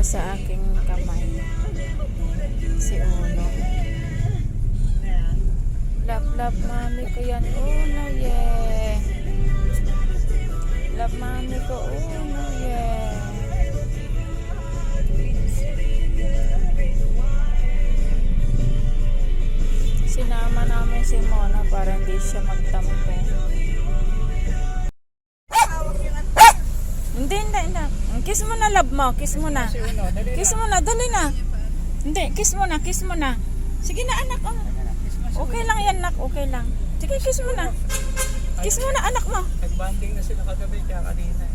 sa aking kamay. Si Uno. Love, love, mami ko yan, Uno, yeah. Love, mami ko, Uno, yeah. Sinama namin si Mona para hindi siya magtampo. Hindi. Kiss mo na, love mo. Kiss mo na. Kiss mo na, dali na. Hindi, kiss mo na. Sige na, anak. Oh. Okay lang yan, nak. Okay lang. Sige, kiss mo na. Kiss mo na, anak mo. Nag-banding na sila kagabi kaya kanina.